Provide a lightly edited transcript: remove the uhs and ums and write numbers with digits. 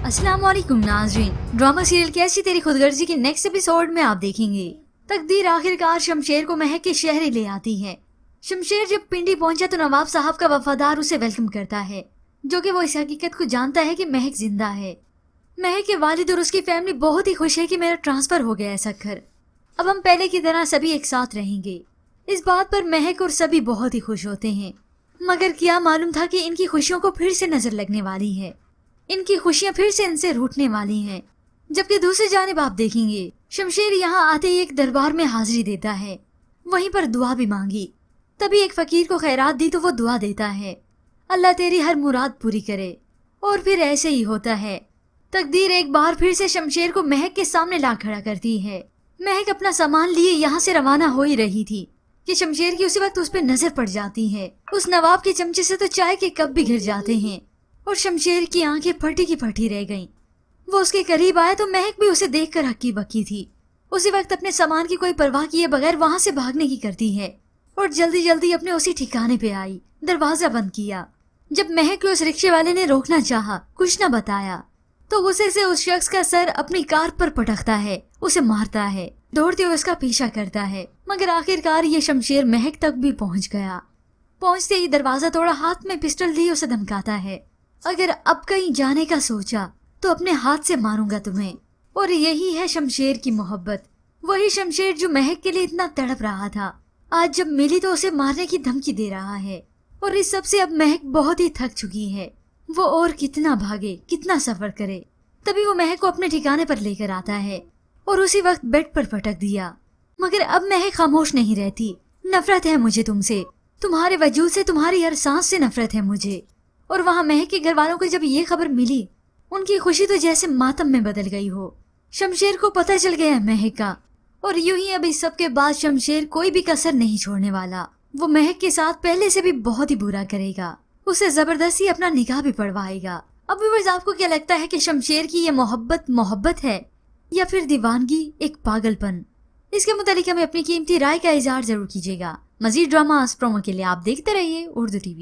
अस्सलाम वालेकुम नाज़रीन। ड्रामा सीरियल कैसी तेरी खुदगर्जी के नेक्स्ट एपिसोड में आप देखेंगे। तकदीर आखिरकार शमशेर को महक के शहर ले आती है। शमशेर जब पिंडी पहुंचा तो नवाब साहब का वफादार उसे वेलकम करता है, जो कि वो इस हकीकत को जानता है कि महक जिंदा है। महक के वालिद और उसकी फैमिली बहुत ही खुश है कि मेरा ट्रांसफर हो गया है सक्खर। अब हम पहले की तरह सभी एक साथ रहेंगे। इस बात पर महक और सभी बहुत ही खुश होते हैं, मगर क्या मालूम था कि इनकी खुशियों को फिर से नजर लगने वाली है। इनकी खुशियां फिर से इनसे रूठने वाली हैं। जबकि दूसरी जानिब आप देखेंगे शमशेर यहाँ आते ही एक दरबार में हाजिरी देता है, वहीं पर दुआ भी मांगी। तभी एक फकीर को खैरात दी तो वो दुआ देता है, अल्लाह तेरी हर मुराद पूरी करे। और फिर ऐसे ही होता है। तकदीर एक बार फिर से शमशेर को महक के सामने ला खड़ा करती है। महक अपना सामान लिए यहाँ से रवाना हो ही रही थी कि शमशेर की उसी वक्त उस पर नजर पड़ जाती है। उस नवाब के चमचे से तो चाय के कप भी गिर जाते हैं और शमशेर की आंखें फटी की फटी रह गईं। वो उसके करीब आया तो महक भी उसे देखकर हक्की बक्की थी। उसी वक्त अपने सामान की कोई परवाह किए बगैर वहां से भागने की करती है और जल्दी जल्दी अपने उसी ठिकाने पे आई। दरवाजा बंद किया। जब महक को उस रिक्शे वाले ने रोकना चाहा, कुछ न बताया, तो गुस्से से उस शख्स का सर अपनी कार पर पटकता है, उसे मारता है, दौड़ते हुए उसका पीछा करता है। मगर आखिरकार ये शमशेर महक तक भी पहुंच गया। पहुंचते ही दरवाजा तोड़ा, हाथ में पिस्टल लिए उसे धमकाता है, अगर अब कहीं जाने का सोचा तो अपने हाथ से मारूंगा तुम्हें। और यही है शमशेर की मोहब्बत। वही शमशेर जो महक के लिए इतना तड़प रहा था, आज जब मिली तो उसे मारने की धमकी दे रहा है। और इस सब से अब महक बहुत ही थक चुकी है। वो और कितना भागे, कितना सफर करे। तभी वो महक को अपने ठिकाने पर लेकर आता है और उसी वक्त बेड पर पटक दिया। मगर अब महक खामोश नहीं रहती। नफरत है मुझे तुमसे, तुम्हारे वजूद से, तुम्हारी हर सांस से नफरत है मुझे। और वहाँ महक के घर वालों को जब ये खबर मिली, उनकी खुशी तो जैसे मातम में बदल गई हो। शमशेर को पता चल गया है महक का, और यूं ही अब इस सब के बाद शमशेर कोई भी कसर नहीं छोड़ने वाला। वो महक के साथ पहले से भी बहुत ही बुरा करेगा, उसे जबरदस्ती अपना निकाह भी पढ़वाएगा। अब व्यूअर्स, आपको क्या लगता है कि शमशेर की ये मोहब्बत है या फिर दीवानगी, एक पागलपन? इसके मुतालिक हमें अपनी कीमती राय का इजहार जरूर कीजिएगा। मजीद ड्रामास प्रोमो के लिए आप देखते रहिए उर्दू टीवी।